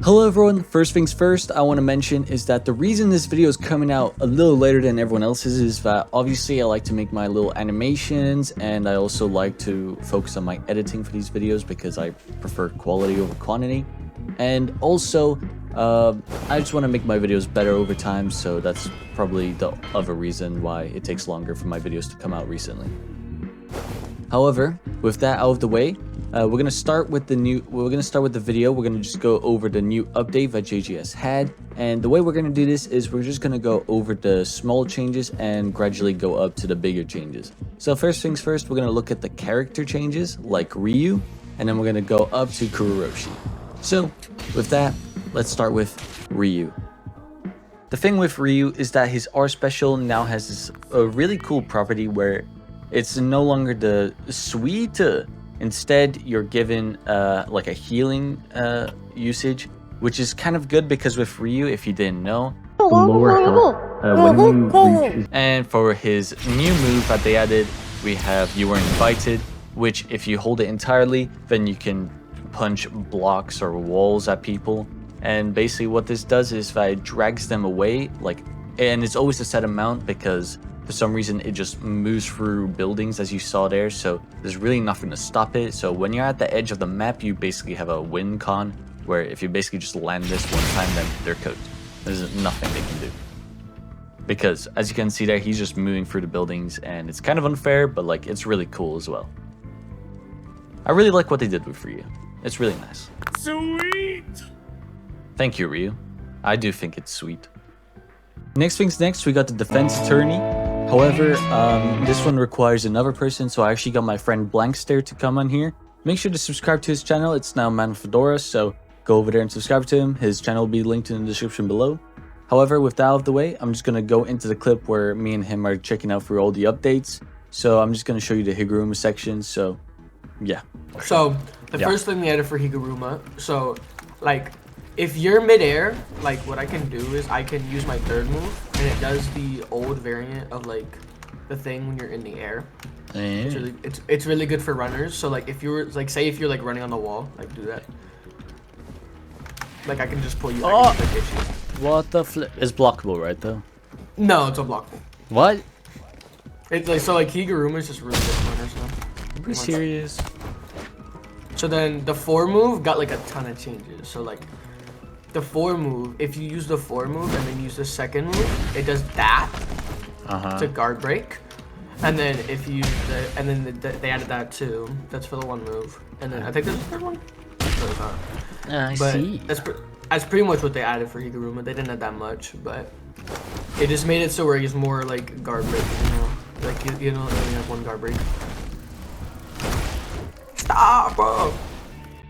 Hello everyone, first things first I want to mention is that the reason this video is coming out a little later than everyone else's is that obviously I like to make my little animations, and I also like to focus on my editing for these videos because I prefer quality over quantity. And also I just want to make my videos better over time, so that's probably the other reason why it takes longer for my videos to come out recently. However, with that out of the way, we're gonna start with the video. We're gonna just go over the new update that JJS had, and the way we're gonna do this is we're just gonna go over the small changes and gradually go up to the bigger changes. So first things first, we're gonna look at the character changes like Ryu, and then we're gonna go up to Kururoshi. So with that, let's start with Ryu. The thing with Ryu is that his R special now has this really cool property where it's no longer the sweet. Instead, you're given like a healing usage, which is kind of good because with Ryu, if you didn't know, the lower health when you reach. And for his new move that they added, we have You Were Invited, which if you hold it entirely, then you can punch blocks or walls at people. And basically what this does is that it drags them away, and it's always a set amount because for some reason it just moves through buildings as you saw there, so there's really nothing to stop it. So when you're at the edge of the map, you basically have a win con, where if you basically just land this one time, then they're cooked. There's nothing they can do. Because as you can see there, he's just moving through the buildings, and it's kind of unfair, but like it's really cool as well. I really like what they did with Ryu. It's really nice. Sweet! Thank you, Ryu. I do think it's sweet. Next things next, we got the defense attorney. However, this one requires another person, so I actually got my friend Blankster to come on here. Make sure to subscribe to his channel. It's now Man Fedora, so go over there and subscribe to him. His channel will be linked in the description below. However, with that out of the way, I'm just going to go into the clip where me and him are checking out for all the updates. So I'm just going to show you the Higuruma section, so yeah. So the first thing we added for Higuruma, so like if you're midair, like what I can do is I can use my third move, and it does the old variant of like the thing when you're in the air. It's really good for runners. So like if you were like, say if you're like running on the wall, like do that. Like I can just pull you. Oh, what the flip? It's blockable, right? Though. No, it's unblockable. What? It's like so like Higuruma is just really good for runners now. Are you serious? So then the 4 move got like a ton of changes. So like the 4 move, if you use the 4 move and then use the second move, it does that to guard break. And then if you use they added that too. That's for the 1 move. And then I think there's a 3rd one. I see. That's pretty much what they added for Higuruma. They didn't add that much, but it just made it so where he's more like guard break, you know? Like you know, he only has 1 guard break. Stop, bro!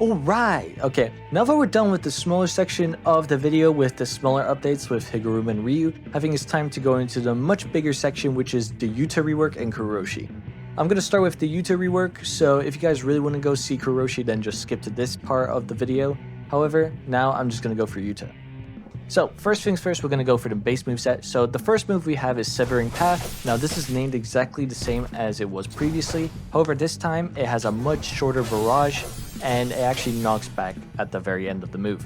Alright, okay, now that we're done with the smaller section of the video with the smaller updates with Higuruma and Ryu, I think it's time to go into the much bigger section, which is the Yuta rework and Kururoshi. I'm going to start with the Yuta rework, so if you guys really want to go see Kururoshi, then just skip to this part of the video. However, now I'm just going to go for Yuta. So, first things first, we're going to go for the base moveset. So, the first move we have is Severing Path. Now, this is named exactly the same as it was previously. However, this time, it has a much shorter barrage, and it actually knocks back at the very end of the move.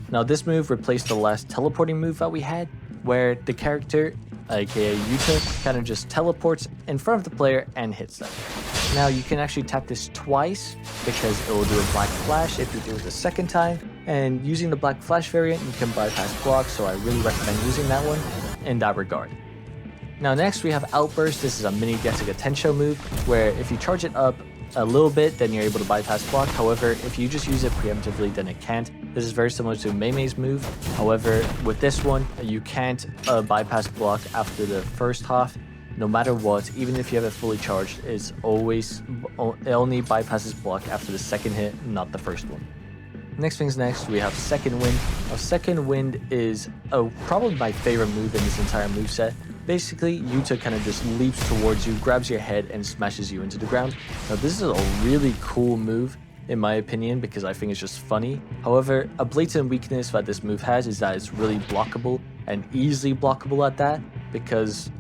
Now, this move replaced the last teleporting move that we had, where the character, aka Yuta, kind of just teleports in front of the player and hits them. Now, you can actually tap this twice, because it will do a Black Flash if you do it a second time. And using the Black Flash variant, you can bypass blocks, so I really recommend using that one in that regard. Now next we have Outburst. This is a mini Getsuga Tensho move, where if you charge it up a little bit, then you're able to bypass block. However, if you just use it preemptively, then it can't. This is very similar to Mei's move. However, with this one, you can't bypass block after the first half. No matter what, even if you have it fully charged, it only bypasses block after the second hit, not the first one. Next things next, we have Second Wind. Now, Second Wind is probably my favorite move in this entire moveset, Basically, Yuta kind of just leaps towards you, grabs your head, and smashes you into the ground. Now, this is a really cool move, in my opinion, because I think it's just funny. However, a blatant weakness that this move has is that it's really blockable, and easily blockable at that, because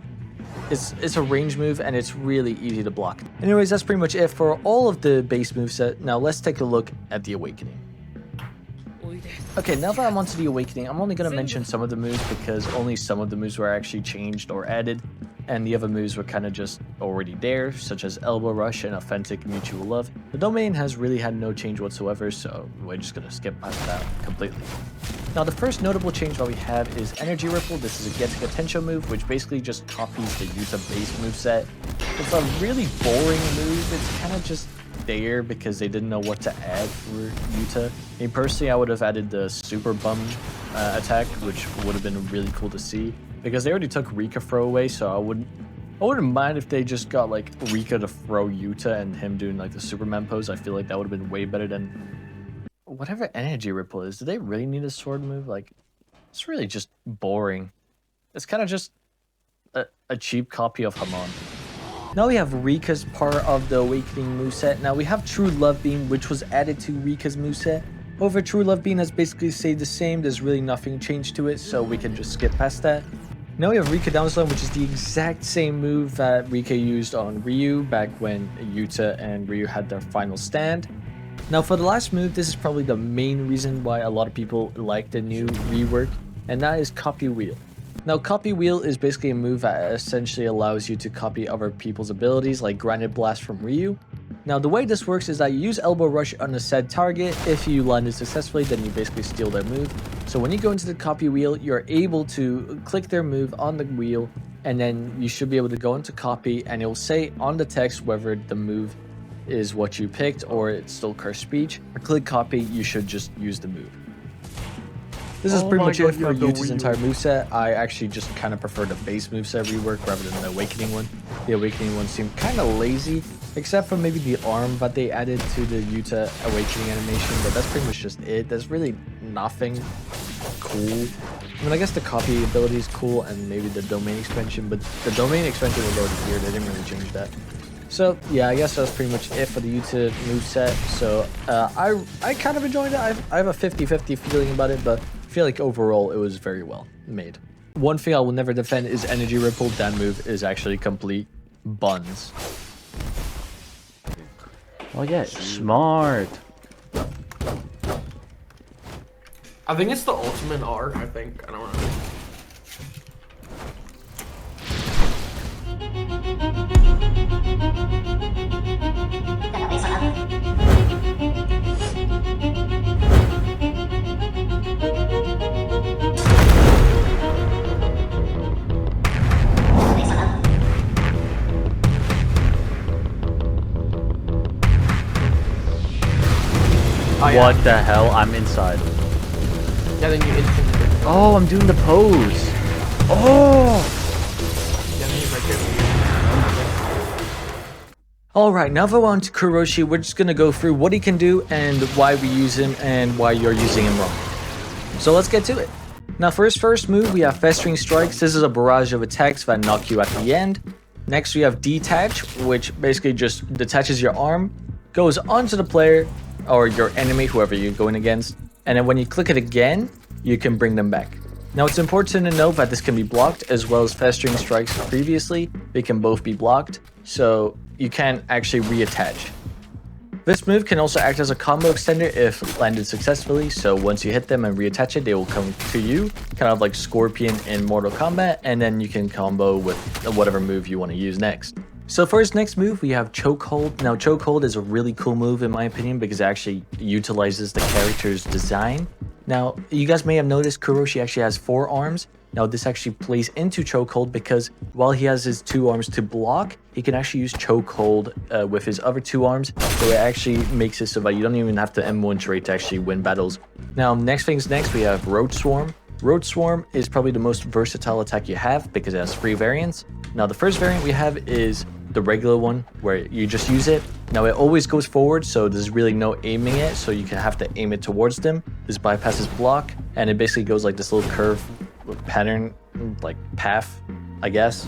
it's a range move and it's really easy to block. Anyways, that's pretty much it for all of the base moveset. Now let's take a look at the Awakening. Okay, now that I'm onto the Awakening, I'm only going to mention some of the moves because only some of the moves were actually changed or added, and the other moves were kind of just already there, such as Elbow Rush and Authentic Mutual Love. The domain has really had no change whatsoever, so we're just going to skip past that completely. Now the first notable change that we have is Energy Ripple. This is a Getsuga Tensho move, which basically just copies the Yuta base moveset. It's a really boring move, it's kind of just there because they didn't know what to add for Yuta. I mean, personally, I would have added the Super Bum attack, which would have been really cool to see, because they already took Rika throwaway, so I wouldn't mind if they just got like Rika to throw Yuta and him doing like the Superman pose. I feel like that would have been way better than whatever Energy Ripple is. Do they really need a sword move? Like, it's really just boring. It's kind of just a cheap copy of Hamon. Now we have Rika's part of the Awakening moveset. Now we have True Love Beam, which was added to Rika's moveset. However, True Love Beam has basically stayed the same. There's really nothing changed to it, so we can just skip past that. Now we have Rika Downslam, which is the exact same move that Rika used on Ryu back when Yuta and Ryu had their final stand. Now for the last move, this is probably the main reason why a lot of people like the new rework, and that is Copy Wheel. Now, Copy Wheel is basically a move that essentially allows you to copy other people's abilities, like Granite Blast from Ryu. Now, the way this works is that you use Elbow Rush on a said target. If you land it successfully, then you basically steal their move. So when you go into the Copy Wheel, you're able to click their move on the wheel, and then you should be able to go into Copy, and it will say on the text whether the move is what you picked or it's still cursed speech. Or click Copy, you should just use the move. This is pretty much it for Yuta's entire moveset. I actually just kind of prefer the base moveset rework rather than the Awakening one. The Awakening one seemed kind of lazy, except for maybe the arm that they added to the Yuta Awakening animation, but that's pretty much just it. There's really nothing cool. I mean, I guess the copy ability is cool and maybe the domain expansion, but the domain expansion was already here. They didn't really change that. So yeah, I guess that's pretty much it for the Yuta moveset. So I kind of enjoyed it. I have a 50-50 feeling about it, but I feel like overall it was very well made. One thing I will never defend is Energy Ripple. That move is actually complete buns. Oh yeah, smart. I think it's the ultimate R, I think. I don't know. Oh, yeah. What the hell? I'm inside. Yeah, then you instantly. Oh, I'm doing the pose. Oh! Yeah, then he's right there. Alright, now that we're on to Kuroshi, we're just going to go through what he can do and why we use him and why you're using him wrong. So let's get to it. Now for his first move, we have Festering Strikes. This is a barrage of attacks that knock you at the end. Next we have Detach, which basically just detaches your arm, goes onto the player or your enemy, whoever you're going against, and then when you click it again, you can bring them back. Now it's important to note that this can be blocked as well as Festering Strikes previously. They can both be blocked, so you can't actually reattach. This move can also act as a combo extender if landed successfully, so once you hit them and reattach it, they will come to you, kind of like Scorpion in Mortal Kombat, and then you can combo with whatever move you want to use next. So for his next move, we have Chokehold. Now Chokehold is a really cool move in my opinion because it actually utilizes the character's design. Now, you guys may have noticed Kuroshi actually has 4 arms. Now this actually plays into Chokehold because while he has his 2 arms to block, he can actually use Chokehold with his other 2 arms. So it actually makes it so that you don't even have to M1 trait to actually win battles. Now next things next, we have Roach Swarm. Roach Swarm is probably the most versatile attack you have because it has 3 variants. Now the first variant we have is the regular one where you just use it. Now it always goes forward, so there's really no aiming it, so you can have to aim it towards them. This bypasses block, and it basically goes like this little curve pattern, like path, I guess.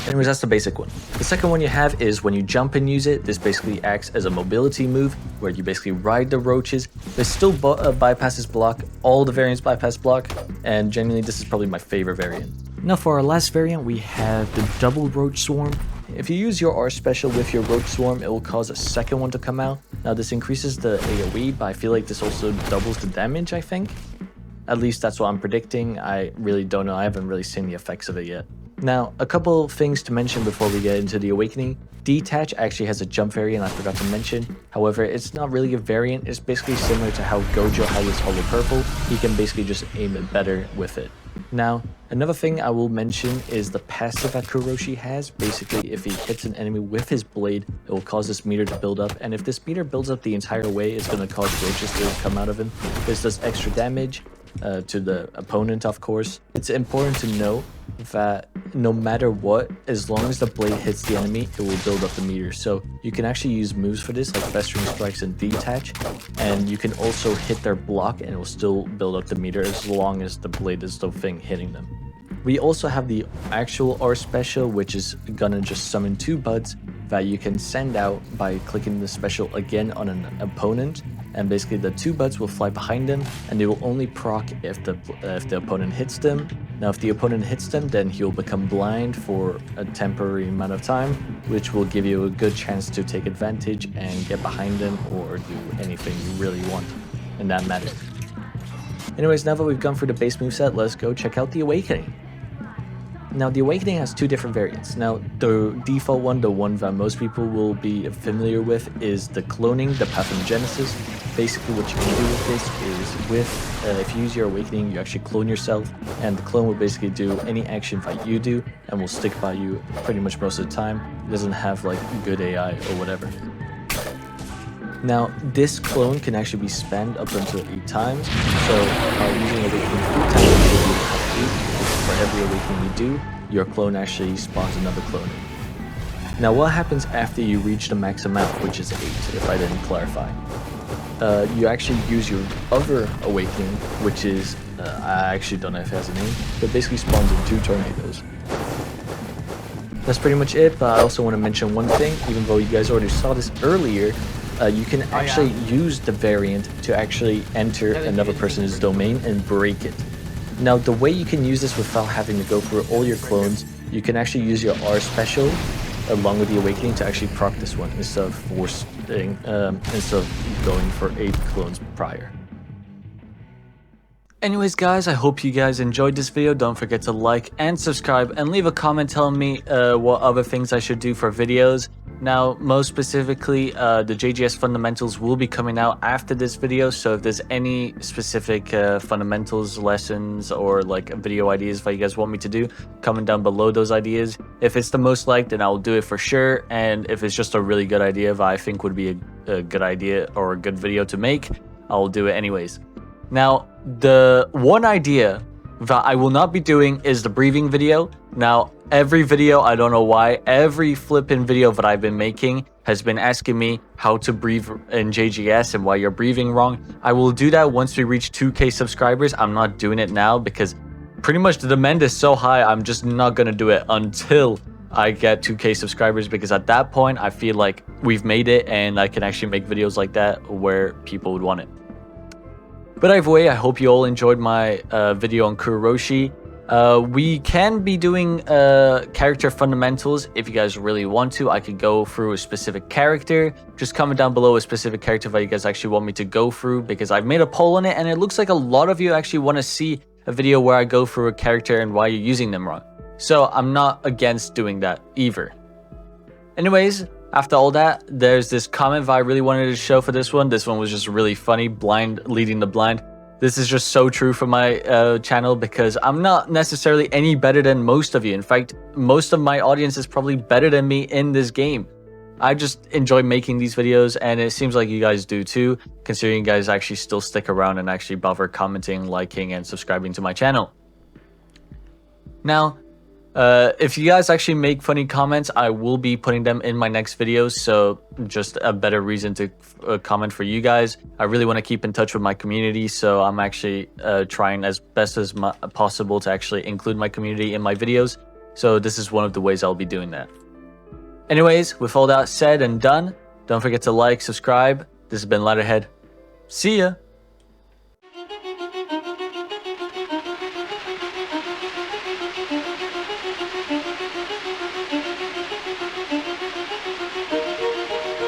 Anyways, that's the basic one. The second one you have is when you jump and use it, this basically acts as a mobility move where you basically ride the roaches. This still bypasses block, all the variants bypass block, and genuinely this is probably my favorite variant. Now for our last variant, we have the double roach swarm. If you use your R special with your roach swarm, it will cause a second one to come out. Now this increases the AoE, but I feel like this also doubles the damage, I think. At least that's what I'm predicting. I really don't know. I haven't really seen the effects of it yet. Now, a couple things to mention before we get into the awakening. Detach actually has a jump variant I forgot to mention. However, it's not really a variant. It's basically similar to how Gojo had his Hollow Purple. He can basically just aim it better with it. Now, another thing I will mention is the passive that Kuroshi has. Basically, if he hits an enemy with his blade, it will cause this meter to build up. And if this meter builds up the entire way, it's going to cause roaches to come out of him. This does extra damage to the opponent, of course. It's important to know that no matter what, as long as the blade hits the enemy, it will build up the meter. So you can actually use moves for this, like Festering Strikes and Detach, and you can also hit their block and it will still build up the meter as long as the blade is the thing hitting them. We also have the actual R special, which is gonna just summon 2 buds that you can send out by clicking the special again on an opponent, and basically the 2 buds will fly behind them and they will only proc if the opponent hits them. Now if the opponent hits them, then he'll become blind for a temporary amount of time, which will give you a good chance to take advantage and get behind them or do anything you really want in that matter. Anyways, now that we've gone through the base moveset, let's go check out the awakening. Now the awakening has 2 different variants. Now the default one, the one that most people will be familiar with, is the cloning, the Pathogenesis. Basically what you can do with this is if you use your awakening, you actually clone yourself, and the clone will basically do any action that you do and will stick by you pretty much most of the time. It doesn't have like good AI or whatever. Now this clone can actually be spammed up until 8 times, so using awakening 3 times will be up 8. For every awakening you do, your clone actually spawns another clone. Now what happens after you reach the max amount, which is 8, if I didn't clarify? You actually use your other awakening, which is, I actually don't know if it has a name, but basically spawns in 2 tornadoes. That's pretty much it, but I also want to mention one thing, even though you guys already saw this earlier, you can actually use the variant to actually enter another person's domain and break it. Now the way you can use this without having to go through all your clones, you can actually use your R special along with the awakening to actually proc this one instead of going for 8 clones prior. Anyways guys, I hope you guys enjoyed this video. Don't forget to like and subscribe and leave a comment telling me what other things I should do for videos. Now, most specifically, the JJS Fundamentals will be coming out after this video, so if there's any specific fundamentals lessons or like video ideas that you guys want me to do, comment down below those ideas. If it's the most liked, then I'll do it for sure, and if it's just a really good idea that I think would be a good idea or a good video to make, I'll do it anyways. Now, the one idea that I will not be doing is the breathing video. Now, every video, I don't know why, every flipping video that I've been making has been asking me how to breathe in JJS and why you're breathing wrong. I will do that once we reach 2K subscribers. I'm not doing it now because pretty much the demand is so high, I'm just not going to do it until I get 2K subscribers, because at that point, I feel like we've made it and I can actually make videos like that where people would want it. But either way, I hope you all enjoyed my video on Kururoshi. We can be doing character fundamentals if you guys really want to. I could go through a specific character. Just comment down below a specific character that you guys actually want me to go through, because I've made a poll on it and it looks like a lot of you actually want to see a video where I go through a character and why you're using them wrong. So I'm not against doing that either. Anyways, after all that, there's this comment that I really wanted to show for this one. This one was just really funny, blind leading the blind. This is just so true for my channel, because I'm not necessarily any better than most of you. In fact, most of my audience is probably better than me in this game. I just enjoy making these videos, and it seems like you guys do too, considering you guys actually still stick around and actually bother commenting, liking, and subscribing to my channel. Now, If you guys actually make funny comments, I will be putting them in my next videos. So just a better reason to comment for you guys. I really want to keep in touch with my community. So I'm actually trying as best as possible to actually include my community in my videos. So this is one of the ways I'll be doing that. Anyways, with all that said and done, don't forget to like, subscribe. This has been Ladderhead. See ya!